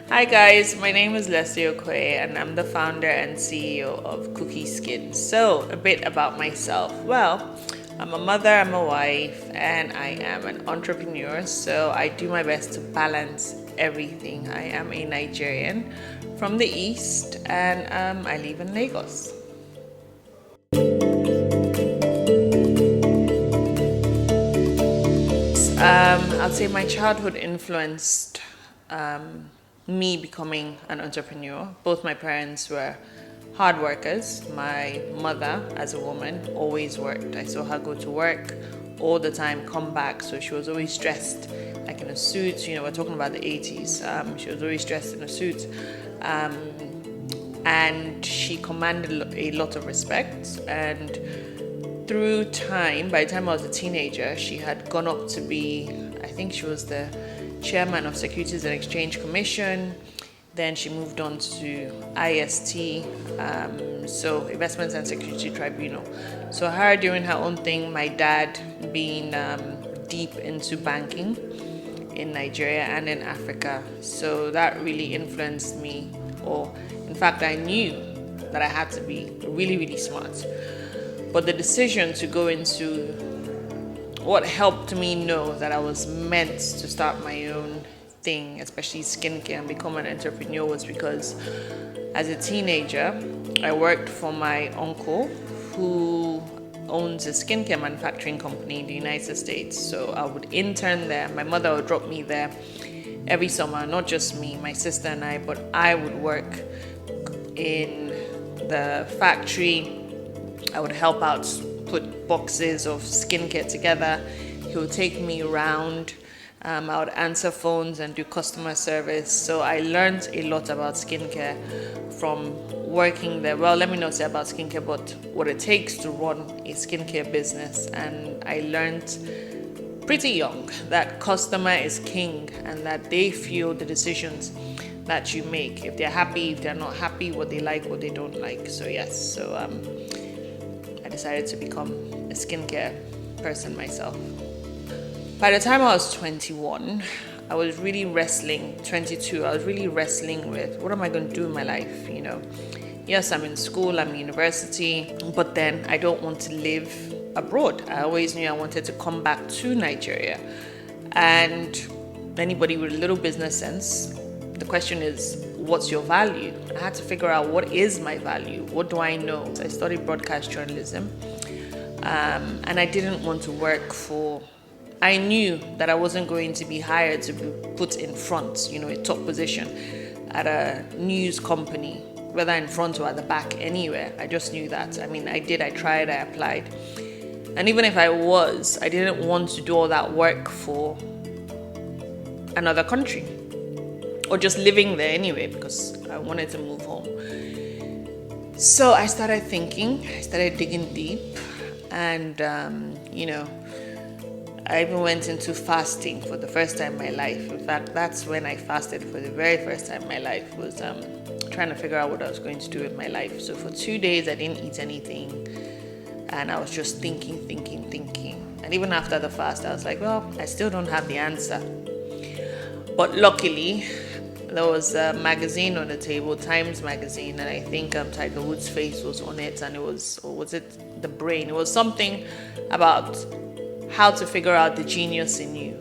Hi guys, my name is Leslie Okoye and I'm the founder and CEO of Cookie Skin. So, a bit about myself. Well, I'm a mother, I'm a wife, and I am an entrepreneur. So, I do my best to balance everything. I am a Nigerian from the East and I live in Lagos. I'd say my childhood influenced me becoming an entrepreneur. Both my parents were hard workers. My mother, as a woman, always worked. I saw her go to work all the time, come back. So she was always dressed like in a suit. We're talking about the 80s. She was always dressed in a suit. And she commanded a lot of respect. And through time, by the time I was a teenager, she had gone up to be, I think she was the chairman of Securities and Exchange Commission. Then she moved on to IST, so Investments and Security Tribunal. So her doing her own thing, my dad being deep into banking in Nigeria and in Africa. So that really influenced me, or in fact, I knew that I had to be really, really smart. But the decision to go into what helped me know that I was meant to start my own thing, especially skincare, and become an entrepreneur was because as a teenager, I worked for my uncle who owns a skincare manufacturing company in the United States. So I would intern there. My mother would drop me there every summer, not just me, my sister and I, but I would work in the factory. I would help out put boxes of skincare together. He would take me around. I would answer phones and do customer service. So I learned a lot about skincare from working there. Well, let me not say about skincare, but what it takes to run a skincare business. And I learned pretty young that customer is king and that they feel the decisions that you make. If they're happy, if they're not happy, what they like, what they don't like. So yes, I decided to become a skincare person myself. By the time I was 21, I was really wrestling, 22, I was really wrestling with what am I going to do in my life, Yes, I'm in school, I'm in university, but then I don't want to live abroad. I always knew I wanted to come back to Nigeria. And anybody with a little business sense, the question is, what's your value? I had to figure out what is my value. What do I know? So I studied broadcast journalism, and I didn't want to work for. I knew that I wasn't going to be hired to be put in front, a top position at a news company, whether in front or at the back, anywhere. I just knew that. I tried, I applied. And even if I didn't want to do all that work for another country, or just living there anyway, because I wanted to move home. So I started thinking, I started digging deep, and I even went into fasting for the first time in my life. In fact, that's when I fasted for the very first time in my life, was trying to figure out what I was going to do with my life. So for 2 days, I didn't eat anything, and I was just thinking. And even after the fast, I was like, well, I still don't have the answer. But luckily, there was a magazine on the table, Times magazine, and I think Tiger Woods' face was on it, and was it The Brain? It was something about how to figure out the genius in you,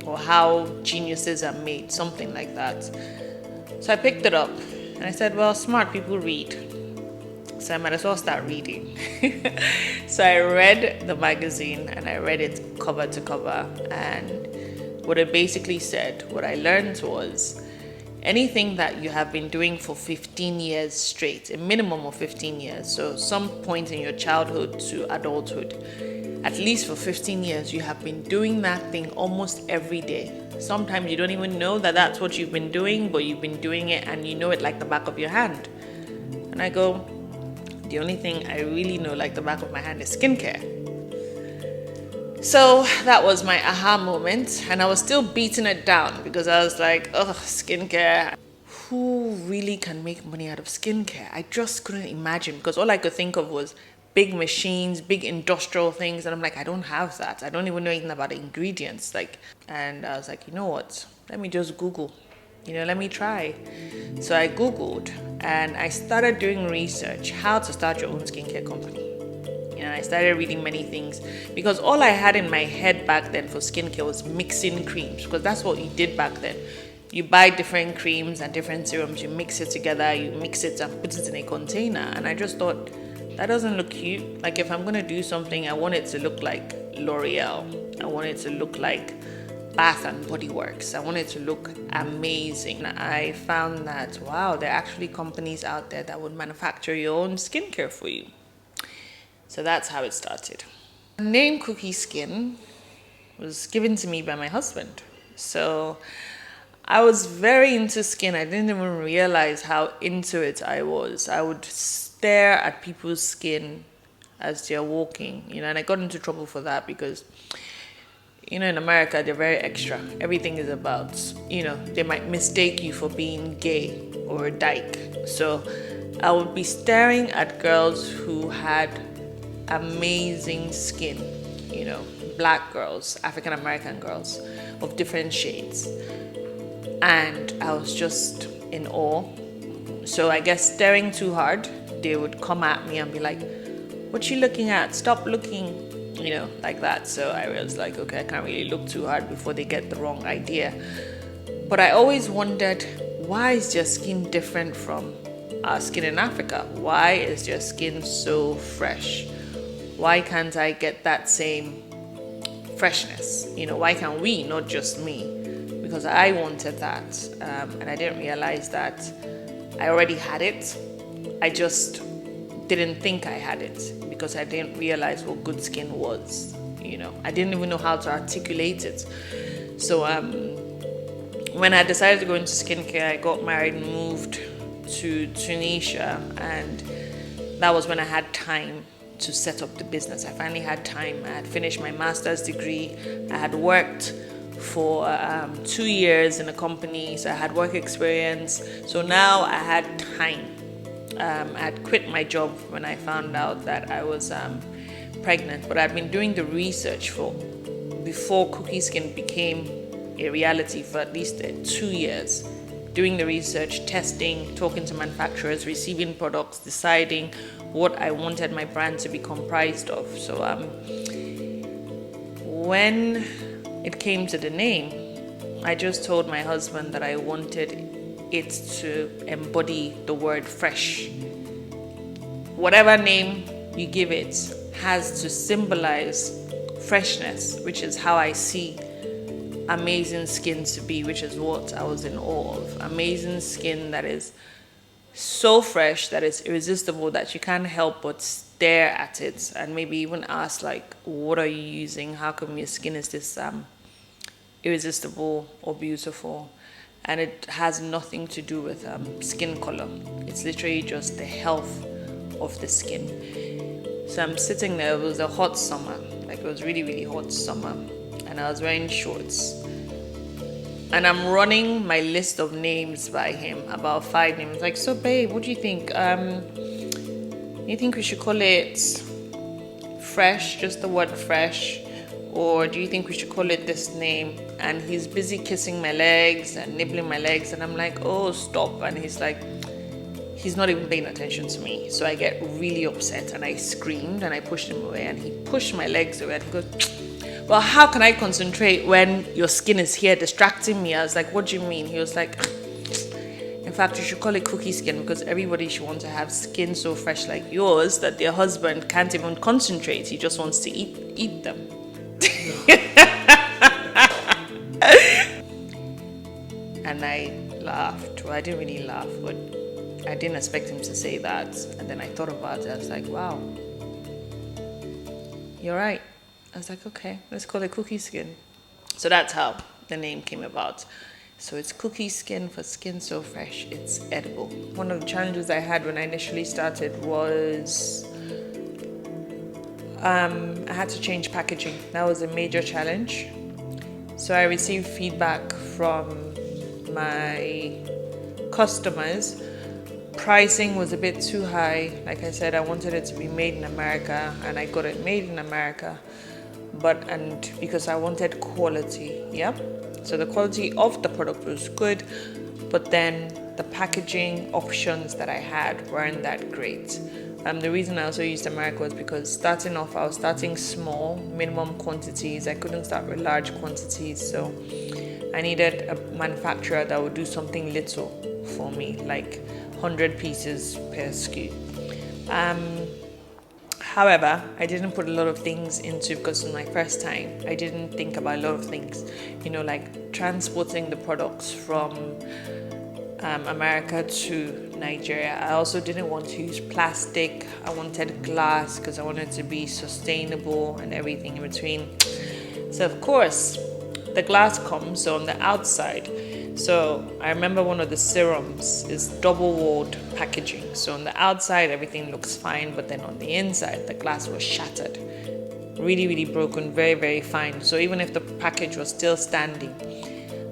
or how geniuses are made, something like that. So I picked it up, and I said, well, smart people read, so I might as well start reading. So I read the magazine, and I read it cover to cover, and what it basically said, what I learned was, anything that you have been doing for 15 years straight, a minimum of 15 years, so some point in your childhood to adulthood, at least for 15 years, you have been doing that thing almost every day. Sometimes you don't even know that that's what you've been doing, but you've been doing it and you know it like the back of your hand. And I go, the only thing I really know like the back of my hand is skincare. So that was my aha moment, and I was still beating it down because I was like, skincare. Who really can make money out of skincare? I just couldn't imagine, because all I could think of was big machines, big industrial things, and I'm like, I don't have that. I don't even know anything about the ingredients. And I was like, you know what? Let me just Google. let me try. So I Googled and I started doing research how to start your own skincare company. I started reading many things because all I had in my head back then for skincare was mixing creams, because that's what you did back then. You buy different creams and different serums, you mix it together, you mix it and put it in a container. And I just thought, that doesn't look cute. Like, if I'm going to do something, I want it to look like L'Oreal. I want it to look like Bath and Body Works. I want it to look amazing. I found that, wow, there are actually companies out there that would manufacture your own skincare for you. So that's how it started. The name Cookie Skin was given to me by my husband. So I was very into skin. I didn't even realize how into it I was. I would stare at people's skin as they're walking, and I got into trouble for that because, in America, they're very extra. Everything is about, they might mistake you for being gay or a dyke. So I would be staring at girls who had amazing skin, black girls, African American girls of different shades. And I was just in awe. So I guess staring too hard, they would come at me and be like, "What you looking at? Stop looking," like that. So I was like, okay, I can't really look too hard before they get the wrong idea. But I always wondered, why is their skin different from our skin in Africa? Why is their skin so fresh? Why can't I get that same freshness? Why can't we, not just me? Because I wanted that, and I didn't realize that I already had it. I just didn't think I had it because I didn't realize what good skin was. I didn't even know how to articulate it. So when I decided to go into skincare, I got married and moved to Tunisia, and that was when I had time to set up the business. I finally had time. I had finished my master's degree. I had worked for 2 years in a company, so I had work experience. So now I had time. I had quit my job when I found out that I was pregnant, but I'd been doing the research before Cookie Skin became a reality for at least 2 years. Doing the research, testing, talking to manufacturers, receiving products, deciding what I wanted my brand to be comprised of. So when it came to the name, I just told my husband that I wanted it to embody the word fresh. Whatever name you give it has to symbolize freshness, which is how I see amazing skin to be, which is what I was in awe of. Amazing skin that is so fresh, that is irresistible, that you can't help but stare at it and maybe even ask, like, what are you using? How come your skin is this irresistible or beautiful? And it has nothing to do with skin color. It's literally just the health of the skin. So I'm sitting there. It was a hot summer, like it was really, really hot summer, and I was wearing shorts. And I'm running my list of names by him, about 5 names. Like, so babe, what do you think? You think we should call it fresh, just the word fresh? Or do you think we should call it this name? And he's busy kissing my legs and nibbling my legs. And I'm like, oh, stop. And he's like, he's not even paying attention to me. So I get really upset and I screamed and I pushed him away. And he pushed my legs away and he goes, well, how can I concentrate when your skin is here distracting me? I was like, what do you mean? He was like, in fact, you should call it Cookie Skin, because everybody should want to have skin so fresh like yours that their husband can't even concentrate. He just wants to eat them. And I laughed. Well, I didn't really laugh, but I didn't expect him to say that. And then I thought about it. I was like, wow, you're right. I was like, okay, let's call it Cookie Skin. So that's how the name came about. So it's Cookie Skin for skin so fresh, it's edible. One of the challenges I had when I initially started was I had to change packaging. That was a major challenge. So I received feedback from my customers. Pricing was a bit too high. Like I said, I wanted it to be made in America, and I got it made in America. And because I wanted quality, yeah. So the quality of the product was good, but then the packaging options that I had weren't that great. The reason I also used America was because starting off, I was starting small, minimum quantities. I couldn't start with large quantities, so I needed a manufacturer that would do something little for me, like 100 pieces per SKU. However, I didn't put a lot of things into, because it was my first time. I didn't think about a lot of things, like transporting the products from America to Nigeria. I also didn't want to use plastic. I wanted glass because I wanted to be sustainable and everything in between. So of course, the glass comes on the outside. So I remember one of the serums is double-walled packaging. So on the outside, everything looks fine, but then on the inside, the glass was shattered. Really, really broken, very, very fine. So even if the package was still standing,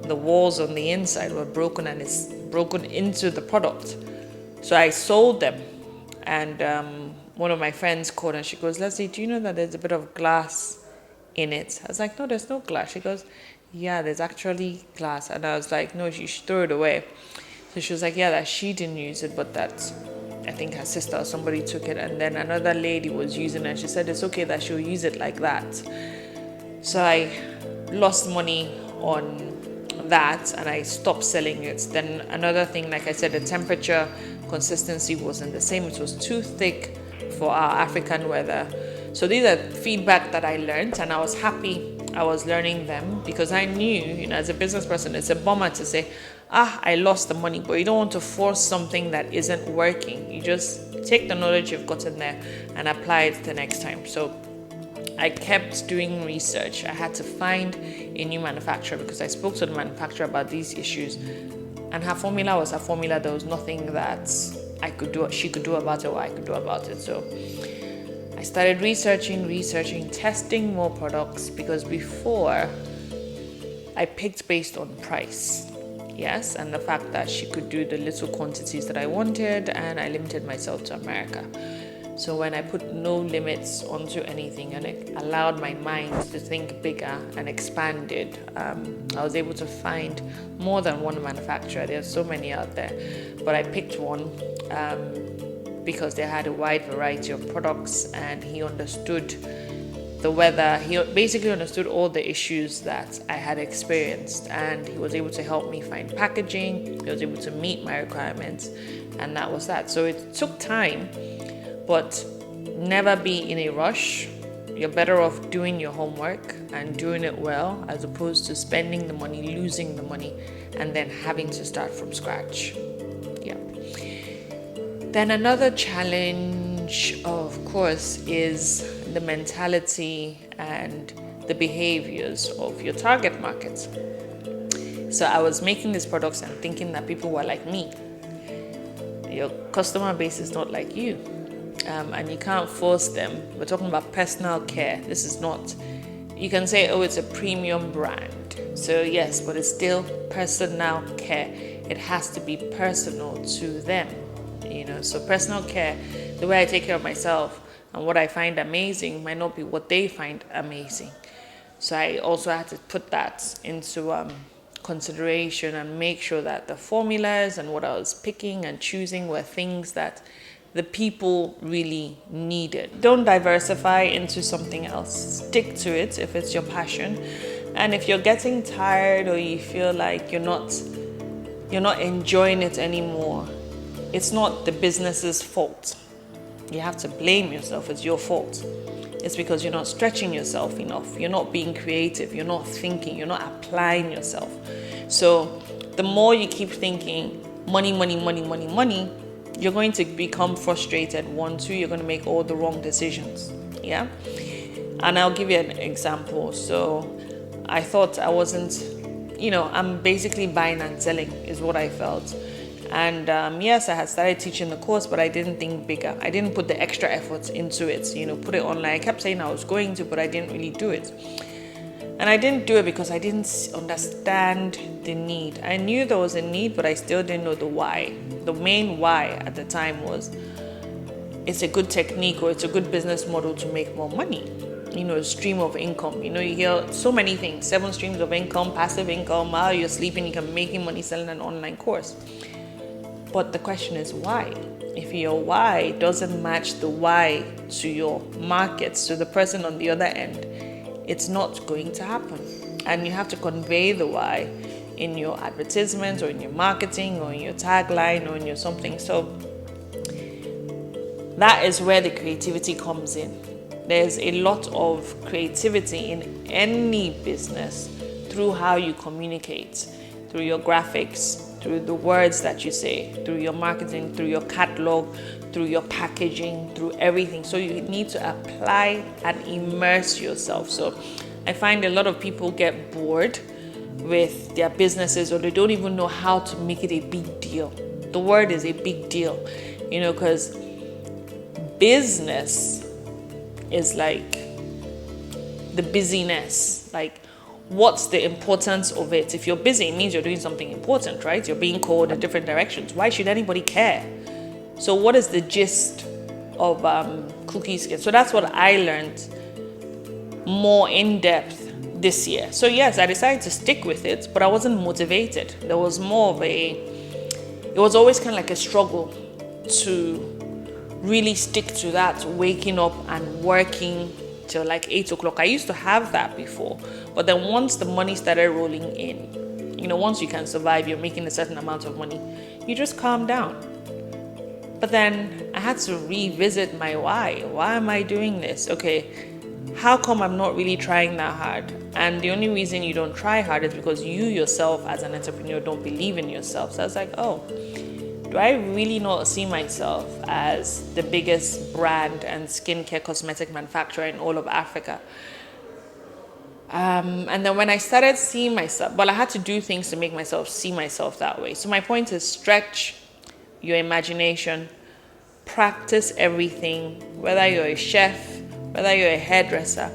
the walls on the inside were broken, and it's broken into the product. So I sold them, and one of my friends called and she goes, "Leslie, do you know that there's a bit of glass in it?" I was like, "No, there's no glass." She goes, "Yeah, there's actually glass." And I was like, "No, you should throw it away." So she was like, "Yeah, that she didn't use it, but that I think her sister or somebody took it, and then another lady was using it, and she said it's okay that she'll use it like that." So I lost money on that and I stopped selling it. Then another thing, like I said, the temperature consistency wasn't the same. It was too thick for our African weather. So these are feedback that I learned, and I was happy I was learning them, because I knew, as a business person, it's a bummer to say, I lost the money, but you don't want to force something that isn't working. You just take the knowledge you've gotten there and apply it the next time. So I kept doing research. I had to find a new manufacturer, because I spoke to the manufacturer about these issues, and her formula was her formula. There was nothing that she could do about it, or I could do about it. So I started researching, testing more products, because before I picked based on price, yes, and the fact that she could do the little quantities that I wanted, and I limited myself to America. So when I put no limits onto anything and it allowed my mind to think bigger and expanded, I was able to find more than one manufacturer. There's so many out there, but I picked one because they had a wide variety of products, and he understood the weather. He basically understood all the issues that I had experienced, and he was able to help me find packaging. He was able to meet my requirements, and that was that. So it took time, but never be in a rush. You're better off doing your homework and doing it well, as opposed to spending the money, losing the money, and then having to start from scratch. Yeah. Then another challenge, of course, is the mentality and the behaviors of your target market. So I was making these products and thinking that people were like me. Your customer base is not like you. And you can't force them. We're talking about personal care. This is not, you can say, oh, it's a premium brand. So yes, but it's still personal care. It has to be personal to them, So personal care, the way I take care of myself and what I find amazing might not be what they find amazing. So I also had to put that into consideration and make sure that the formulas and what I was picking and choosing were things that the people really needed. Don't diversify into something else. Stick to it if it's your passion. And if you're getting tired, or you feel like you're not enjoying it anymore, it's not the business's fault. You have to blame yourself. It's your fault. It's because you're not stretching yourself enough. You're not being creative. You're not thinking. You're not applying yourself. So the more you keep thinking money, you're going to become frustrated. 1, 2, you're going to make all the wrong decisions. Yeah. And I'll give you an example. So I thought I wasn't, I'm basically buying and selling is what I felt. And yes, I had started teaching the course, but I didn't think bigger. I didn't put the extra effort into it, put it online. I kept saying I was going to, but I didn't really do it. And I didn't do it because I didn't understand the need. I knew there was a need, but I still didn't know the why. The main why at the time was, it's a good technique, or it's a good business model to make more money. stream of income. You hear so many things: 7 streams of income, passive income. While you're sleeping, you can be making money selling an online course. But the question is why? If your why doesn't match the why to your markets, to the person on the other end, it's not going to happen. And you have to convey the why in your advertisements or in your marketing or in your tagline or in your something. So that is where the creativity comes in. There's a lot of creativity in any business through how you communicate, through your graphics, through the words that you say, through your marketing, through your catalog, through your packaging, through everything. So you need to apply and immerse yourself. So I find a lot of people get bored with their businesses, or they don't even know how to make it a big deal. The word is a big deal, because business is like the busyness. Like, what's the importance of it? If you're busy, it means you're doing something important, right? You're being called in different directions. Why should anybody care? So what is the gist of cookie skin? So that's what I learned more in depth this year. So yes, I decided to stick with it, but I wasn't motivated. There was more of it was always kind of like a struggle to really stick to that, waking up and working till like 8 o'clock. I used to have that before, but then once the money started rolling in, once you can survive, you're making a certain amount of money, you just calm down. But then I had to revisit my why. Why am I doing this? Okay, how come I'm not really trying that hard? And the only reason you don't try hard is because you yourself as an entrepreneur don't believe in yourself. So I was like, do I really not see myself as the biggest brand and skincare cosmetic manufacturer in all of Africa? And then when I started seeing myself, I had to do things to make myself see myself that way. So my point is, stretch your imagination, practice everything, whether you're a chef, whether you're a hairdresser,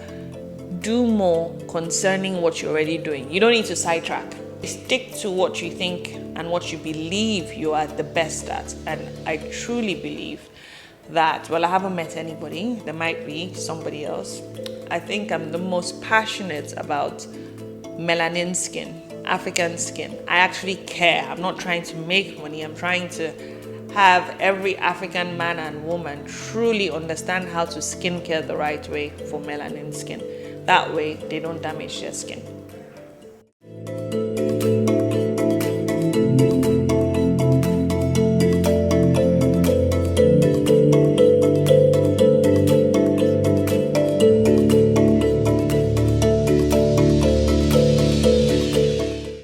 do more concerning what you're already doing. You don't need to sidetrack. Stick to what you think and what you believe you are the best at. And I truly believe that, I haven't met anybody, there might be somebody else. I think I'm the most passionate about melanin skin, African skin. I actually care. I'm not trying to make money. I'm trying to have every African man and woman truly understand how to skincare the right way for melanin skin. That way, they don't damage their skin.